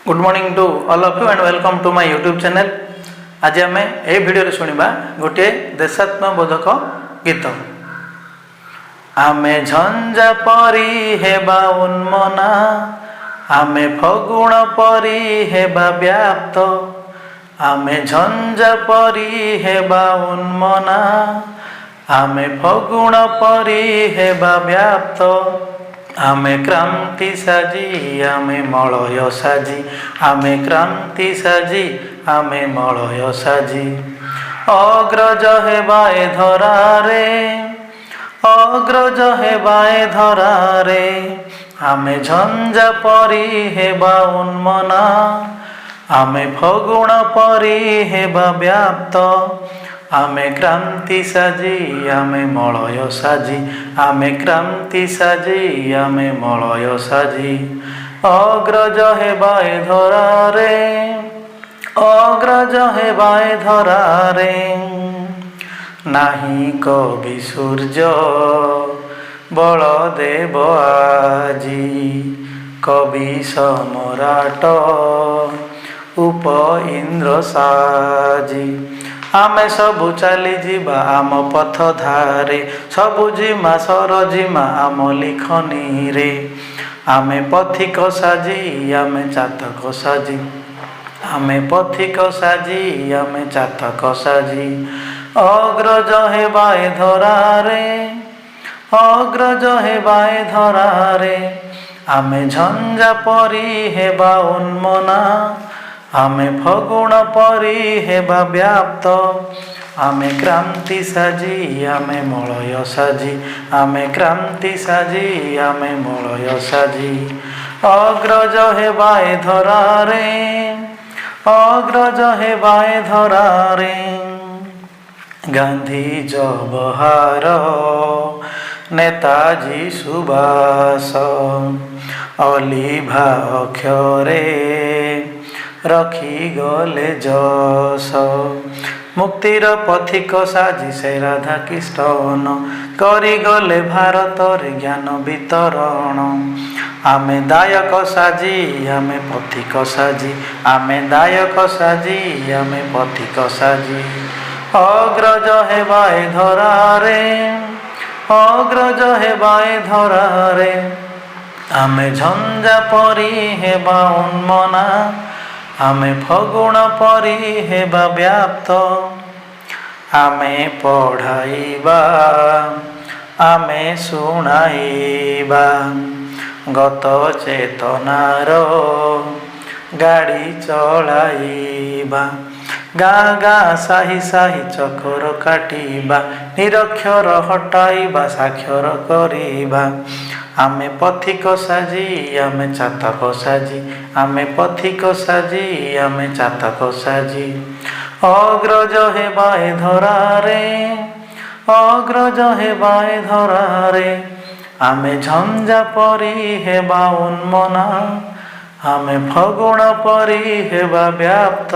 Good morning to all of you and welcome to my YouTube channel. आज आम ए video शुणा गोटे देशात्मबोधक गीत। आमे झंझा परी हेबा उन्मना, आमे फगुण परी हेबा व्याप्त, आमे झंझा परी हेबा उन्मना, आमे फगुण परी हेबा व्याप्त, आमे क्रांति साजी आमे मलय साजी, आमे क्रांति साजी आमे मलय साजी। अग्रज हेबाए धरारे, अग्रज हेबाए धरारे, आमे झंझा परी हेबा उन्मना, आमे फगुण परी हेबा व्याप्त, आमे क्रांति साजी आमे मलय साजी, आमे क्रांति साजी आमे मलय साजी। अग्रज हेबाए धरारे, अग्रज हेबाए धरारे, नाही कवि सूर्य बलदेव आजी, कवि सम्राट उप इंद्र साजी। आमे सबु चली जीवा आम पथ धारे, सबु जिमा सर जिमा आम लिखनी रे, आमे पथिक साजी आमे चातक साजी, आमे पथिक साजी आमे चातक साजी। अग्रज हेबाए धरारे, अग्रज हेबाए धरारे, आमे झंझा परी हेबा उन्मना, आमे फगुण परी हेबा व्याप्त, आमे क्रांति साजी आमे मलय साजी, आमे क्रांति साजी आमे मलय साजी। अग्रज हेबाए धरारे, अग्रज हेबाए धरारे, गांधी जवाहर नेताजी सुभाष, अलिभा अक्षरे रखी गले जस, मुक्तिर पथिक साजी से राधा कृष्ण, करी गले भारत रे ज्ञान वितरण। आमे दायक साजी आमे पथिक साजी, आमे दायक साजी आमे पथिक साजी। अग्रज हेबाए धरारे, अग्रज हेबाए धरारे, आमे झंझा परी हेबा उन्मना, आमे फगुण परी हेबा व्याप्त, आमे पढ़ाइबा आमे शुणाइबा, गत चेतनार गाड़ी चलाइबा, गाँ गाँ साही साही चक्कर काटिबा, निरक्षर हटाइबा साक्षर करिबा। आमे पथिक साजी आमे चातक साजी, आमे पथिक साजी आमे चातक साजी। अग्रज हेबाए धरारे, अग्रज हेबाए धरारे, आमे झंझा परी हेबा उन्मना, आमे फगुण परी हेबा व्याप्त।